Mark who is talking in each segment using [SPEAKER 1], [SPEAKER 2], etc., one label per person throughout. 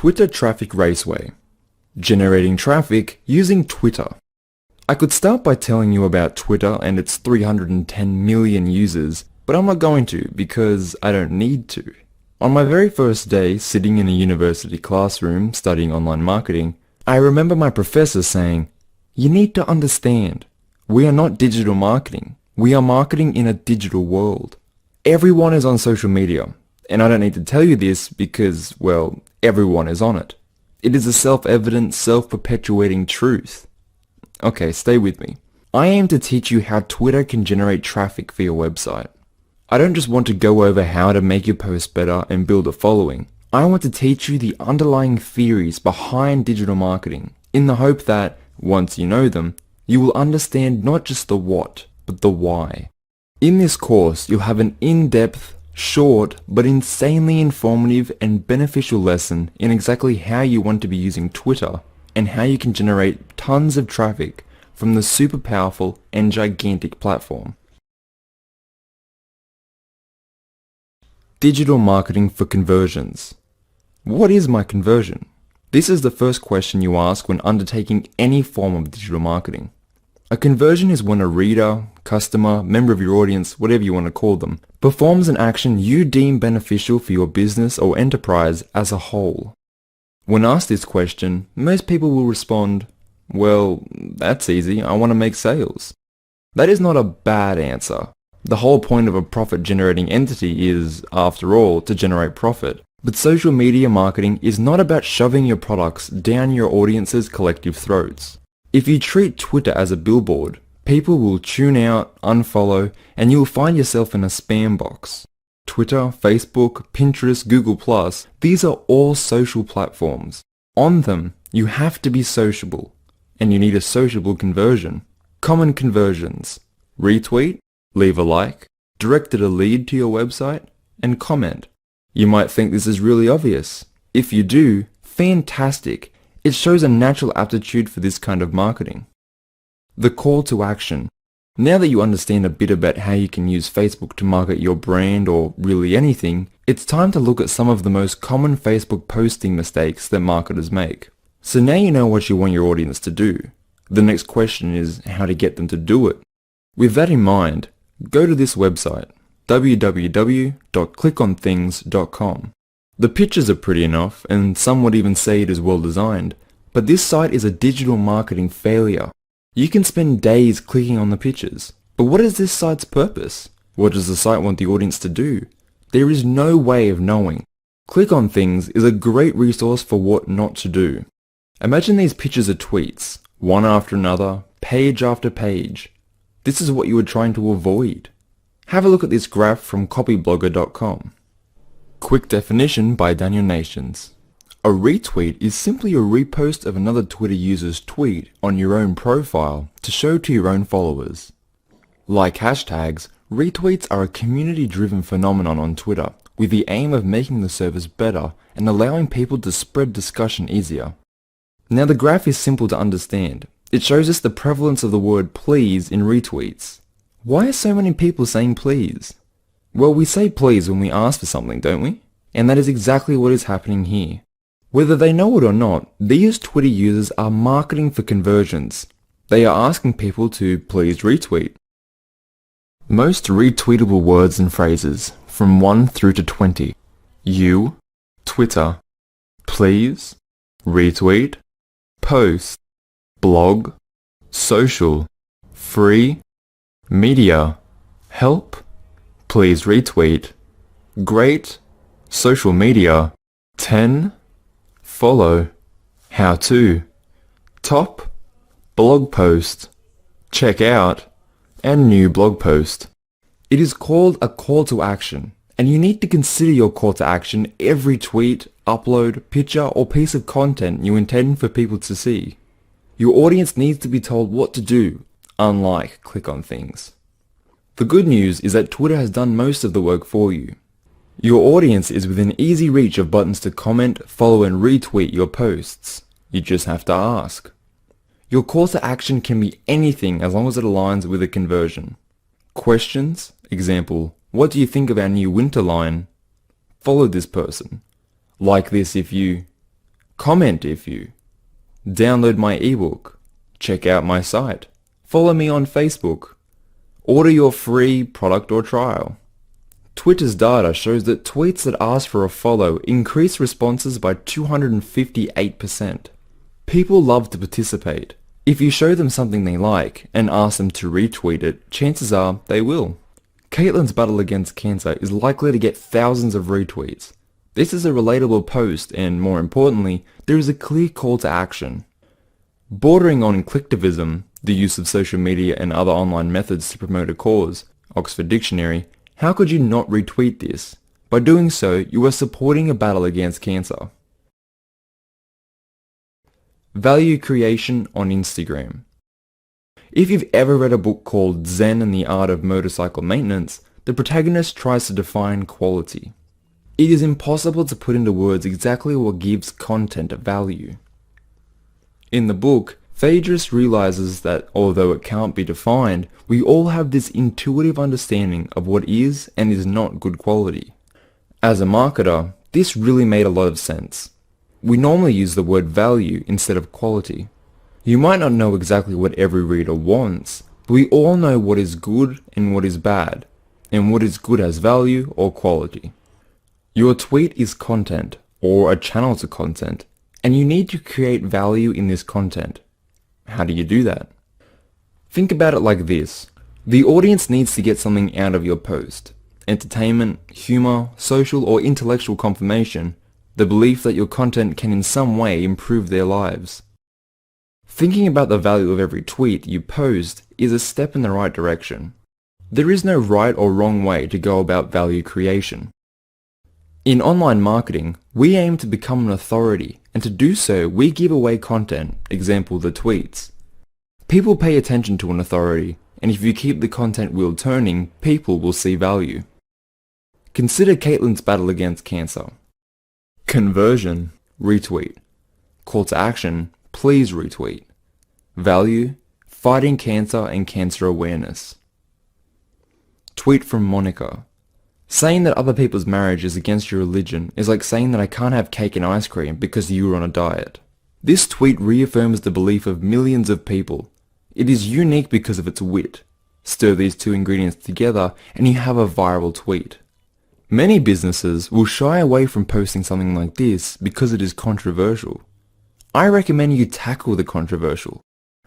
[SPEAKER 1] Twitter Traffic Raceway. Generating traffic using Twitter. I could start by telling you about Twitter and its 310 million users, but I'm not going to because I don't need to. On my very first day sitting in a university classroom studying online marketing, I remember my professor saying, "You need to understand, we are not digital marketing. We are marketing in a digital world. Everyone is on social media, and I don't need to tell you this because, well, everyone is on it. It is a self-evident, self-perpetuating truth." Okay, stay with me. I aim to teach you how Twitter can generate traffic for your website. I don't just want to go over how to make your post better and build a following. I want to teach you the underlying theories behind digital marketing in the hope that, once you know them, you will understand not just the what, but the why. In this course, you'll have an in-depth, short, but insanely informative and beneficial lesson in exactly how you want to be using Twitter and how you can generate tons of traffic from the super powerful and gigantic platform. Digital marketing for conversions. What is my conversion? This is the first question you ask when undertaking any form of digital marketing. A conversion is when a reader, customer, member of your audience, whatever you want to call them, performs an action you deem beneficial for your business or enterprise as a whole. When asked this question, most people will respond, "Well, that's easy, I want to make sales." That is not a bad answer. The whole point of a profit-generating entity is, after all, to generate profit. But social media marketing is not about shoving your products down your audience's collective throats. If you treat Twitter as a billboard, people will tune out, unfollow, and you'll find yourself in a spam box. Twitter, Facebook, Pinterest, Google+, these are all social platforms. On them, you have to be sociable, and you need a sociable conversion. Common conversions: retweet, leave a like, directed a lead to your website, and comment. You might think this is really obvious. If you do, fantastic. It shows a natural aptitude for this kind of marketing. The call to action. Now that you understand a bit about how you can use Facebook to market your brand or really anything, it's time to look at some of the most common Facebook posting mistakes that marketers make. So now you know what you want your audience to do. The next question is how to get them to do it. With that in mind, go to this website, www.clickonthings.com. The pictures are pretty enough, and some would even say it is well designed, but this site is a digital marketing failure. You can spend days clicking on the pictures, but what is this site's purpose? What does the site want the audience to do? There is no way of knowing. Click on Things is a great resource for what not to do. Imagine these pictures are tweets, one after another, page after page. This is what you are trying to avoid. Have a look at this graph from copyblogger.com. Quick definition by Daniel Nations. A retweet is simply a repost of another Twitter user's tweet on your own profile to show to your own followers. Like hashtags, retweets are a community-driven phenomenon on Twitter with the aim of making the service better and allowing people to spread discussion easier. Now the graph is simple to understand. It shows us the prevalence of the word please in retweets. Why are so many people saying please? Well, we say please when we ask for something, don't we? And that is exactly what is happening here. Whether they know it or not, these Twitter users are marketing for conversions. They are asking people to please retweet. Most retweetable words and phrases, from 1 through to 20. You, Twitter, please, retweet, post, blog, social, free, media, help, please retweet, great, social media, 10, follow, how to, top, blog post, check out, and new blog post. It is called a call to action, and you need to consider your call to action every tweet, upload, picture, or piece of content you intend for people to see. Your audience needs to be told what to do, unlike click on things. The good news is that Twitter has done most of the work for you. Your audience is within easy reach of buttons to comment, follow, and retweet your posts. You just have to ask. Your call to action can be anything as long as it aligns with a conversion. Questions, example, what do you think of our new winter line? Follow this person. Like this if you... comment if you, download my ebook, check out my site, follow me on Facebook, order your free product or trial. Twitter's data shows that tweets that ask for a follow increase responses by 258%. People love to participate. If you show them something they like and ask them to retweet it, chances are they will. Caitlin's battle against cancer is likely to get thousands of retweets. This is a relatable post and, more importantly, there is a clear call to action. Bordering on clicktivism, the use of social media and other online methods to promote a cause, Oxford Dictionary, how could you not retweet this? By doing so, you are supporting a battle against cancer. Value creation on Instagram. If you've ever read a book called Zen and the Art of Motorcycle Maintenance, the protagonist tries to define quality. It is impossible to put into words exactly what gives content value. In the book, Phaedrus realizes that although it can't be defined, we all have this intuitive understanding of what is and is not good quality. As a marketer, this really made a lot of sense. We normally use the word value instead of quality. You might not know exactly what every reader wants, but we all know what is good and what is bad, and what is good as value or quality. Your tweet is content, or a channel to content, and you need to create value in this content. How do you do that? Think about it like this. The audience needs to get something out of your post. Entertainment, humor, social or intellectual confirmation, the belief that your content can in some way improve their lives. Thinking about the value of every tweet you post is a step in the right direction. There is no right or wrong way to go about value creation. In online marketing, we aim to become an authority, and to do so, we give away content, example the tweets. People pay attention to an authority, and if you keep the content wheel turning, people will see value. Consider Caitlin's battle against cancer. Conversion, retweet. Call to action, please retweet. Value, fighting cancer and cancer awareness. Tweet from Monica. Saying that other people's marriage is against your religion is like saying that I can't have cake and ice cream because you were on a diet. This tweet reaffirms the belief of millions of people. It is unique because of its wit. Stir these two ingredients together and you have a viral tweet. Many businesses will shy away from posting something like this because it is controversial. I recommend you tackle the controversial.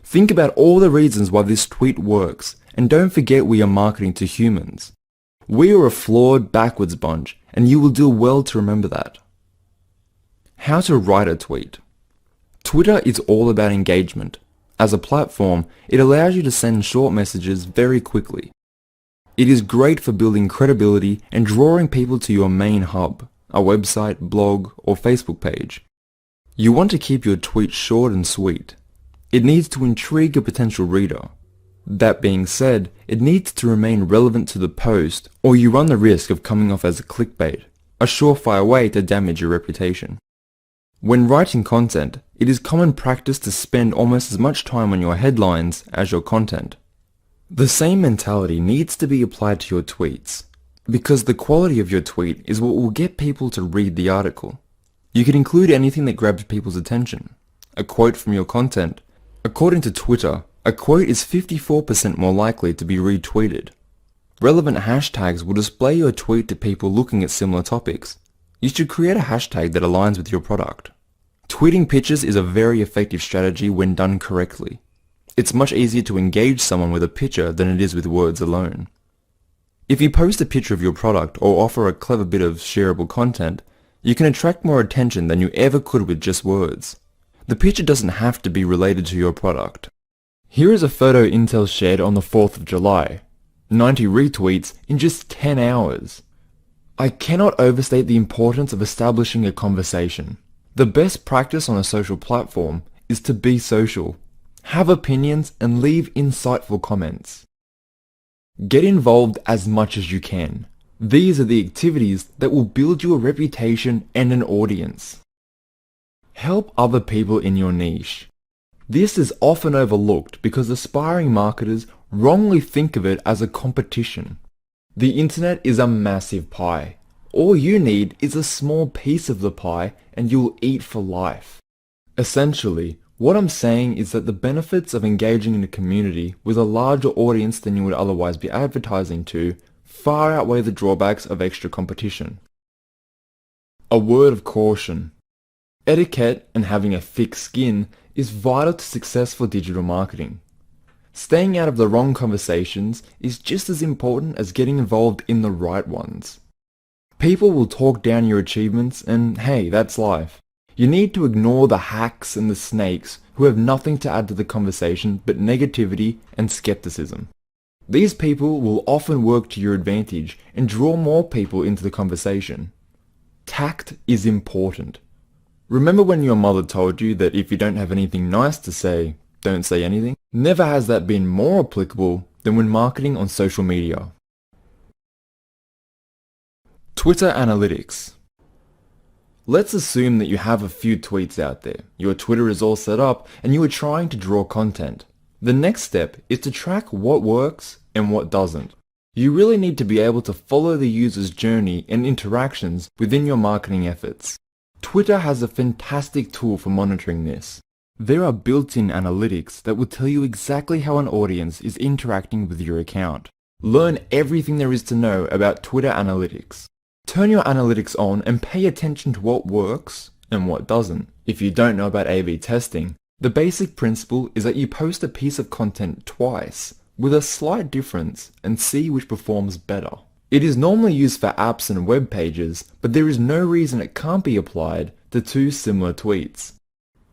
[SPEAKER 1] Think about all the reasons why this tweet works, and don't forget we are marketing to humans. We are a flawed, backwards bunch, and you will do well to remember that. How to write a tweet. Twitter is all about engagement. As a platform, it allows you to send short messages very quickly. It is great for building credibility and drawing people to your main hub, a website, blog, or Facebook page. You want to keep your tweet short and sweet. It needs to intrigue a potential reader. That being said, it needs to remain relevant to the post, or you run the risk of coming off as a clickbait, a surefire way to damage your reputation. When writing content, it is common practice to spend almost as much time on your headlines as your content. The same mentality needs to be applied to your tweets, because the quality of your tweet is what will get people to read the article. You can include anything that grabs people's attention. A quote from your content. According to Twitter, a quote is 54% more likely to be retweeted. Relevant hashtags will display your tweet to people looking at similar topics. You should create a hashtag that aligns with your product. Tweeting pictures is a very effective strategy when done correctly. It's much easier to engage someone with a picture than it is with words alone. If you post a picture of your product or offer a clever bit of shareable content, you can attract more attention than you ever could with just words. The picture doesn't have to be related to your product. Here is a photo Intel shared on the 4th of July. 90 retweets in just 10 hours. I cannot overstate the importance of establishing a conversation. The best practice on a social platform is to be social. Have opinions and leave insightful comments. Get involved as much as you can. These are the activities that will build you a reputation and an audience. Help other people in your niche. This is often overlooked because aspiring marketers wrongly think of it as a competition. The internet is a massive pie. All you need is a small piece of the pie and you'll eat for life. Essentially, what I'm saying is that the benefits of engaging in a community with a larger audience than you would otherwise be advertising to far outweigh the drawbacks of extra competition. A word of caution. Etiquette and having a thick skin is vital to successful digital marketing. Staying out of the wrong conversations is just as important as getting involved in the right ones. People will talk down your achievements and hey, that's life. You need to ignore the hacks and the snakes who have nothing to add to the conversation but negativity and skepticism. These people will often work to your advantage and draw more people into the conversation. Tact is important. Remember when your mother told you that if you don't have anything nice to say, don't say anything? Never has that been more applicable than when marketing on social media. Twitter analytics. Let's assume that you have a few tweets out there, your Twitter is all set up, and you are trying to draw content. The next step is to track what works and what doesn't. You really need to be able to follow the user's journey and interactions within your marketing efforts. Twitter has a fantastic tool for monitoring this. There are built-in analytics that will tell you exactly how an audience is interacting with your account. Learn everything there is to know about Twitter analytics. Turn your analytics on and pay attention to what works and what doesn't. If you don't know about A/B testing, the basic principle is that you post a piece of content twice with a slight difference and see which performs better. It is normally used for apps and web pages, but there is no reason it can't be applied to two similar tweets.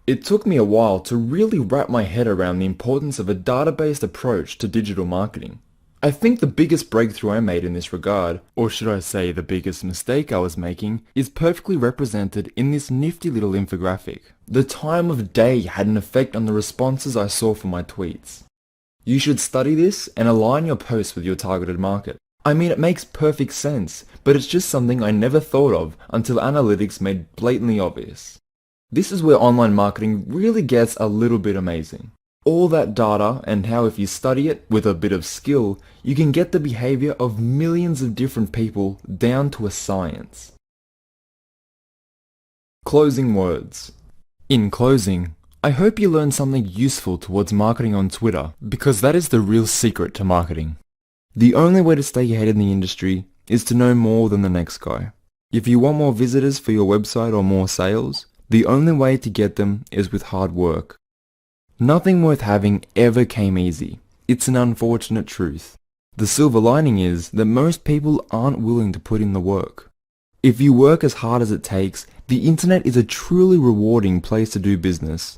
[SPEAKER 1] It took me a while to really wrap my head around the importance of a data-based approach to digital marketing. I think the biggest breakthrough I made in this regard, or should I say the biggest mistake I was making, is perfectly represented in this nifty little infographic. The time of day had an effect on the responses I saw for my tweets. You should study this and align your posts with your targeted market. I mean, it makes perfect sense, but it's just something I never thought of until analytics made blatantly obvious. This is where online marketing really gets a little bit amazing. All that data and how if you study it with a bit of skill, you can get the behavior of millions of different people down to a science. Closing words. In closing, I hope you learned something useful towards marketing on Twitter, because that is the real secret to marketing. The only way to stay ahead in the industry is to know more than the next guy. If you want more visitors for your website or more sales, the only way to get them is with hard work. Nothing worth having ever came easy. It's an unfortunate truth. The silver lining is that most people aren't willing to put in the work. If you work as hard as it takes, the internet is a truly rewarding place to do business.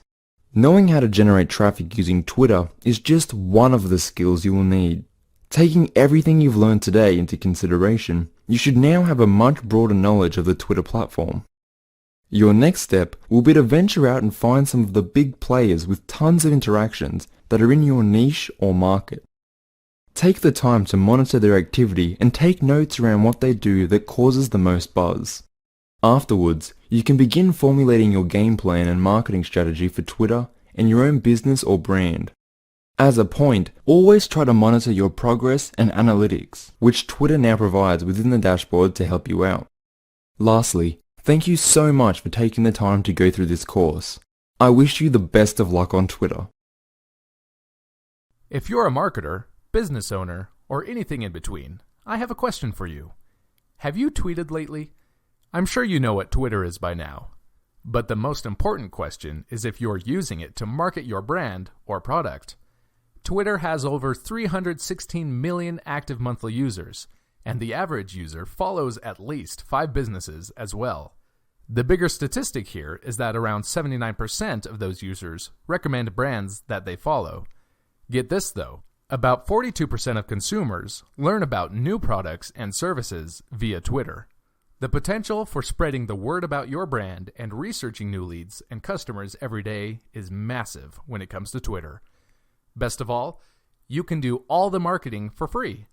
[SPEAKER 1] Knowing how to generate traffic using Twitter is just one of the skills you will need. Taking everything you've learned today into consideration, you should now have a much broader knowledge of the Twitter platform. Your next step will be to venture out and find some of the big players with tons of interactions that are in your niche or market. Take the time to monitor their activity and take notes around what they do that causes the most buzz. Afterwards, you can begin formulating your game plan and marketing strategy for Twitter and your own business or brand. As a point, always try to monitor your progress and analytics, which Twitter now provides within the dashboard to help you out. Lastly, thank you so much for taking the time to go through this course. I wish you the best of luck on Twitter.
[SPEAKER 2] If you're a marketer, business owner, or anything in between, I have a question for you. Have you tweeted lately? I'm sure you know what Twitter is by now. But the most important question is if you're using it to market your brand or product. Twitter has over 316 million active monthly users, and the average user follows at least 5 businesses as well. The bigger statistic here is that around 79% of those users recommend brands that they follow. Get this though, about 42% of consumers learn about new products and services via Twitter. The potential for spreading the word about your brand and researching new leads and customers every day is massive when it comes to Twitter. Best of all, you can do all the marketing for free.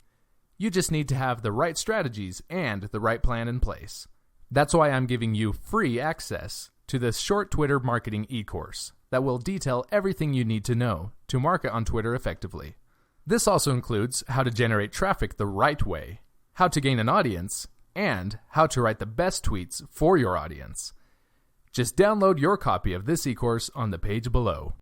[SPEAKER 2] You just need to have the right strategies and the right plan in place. That's why I'm giving you free access to this short Twitter marketing e-course that will detail everything you need to know to market on Twitter effectively. This also includes how to generate traffic the right way, how to gain an audience, and how to write the best tweets for your audience. Just download your copy of this e-course on the page below.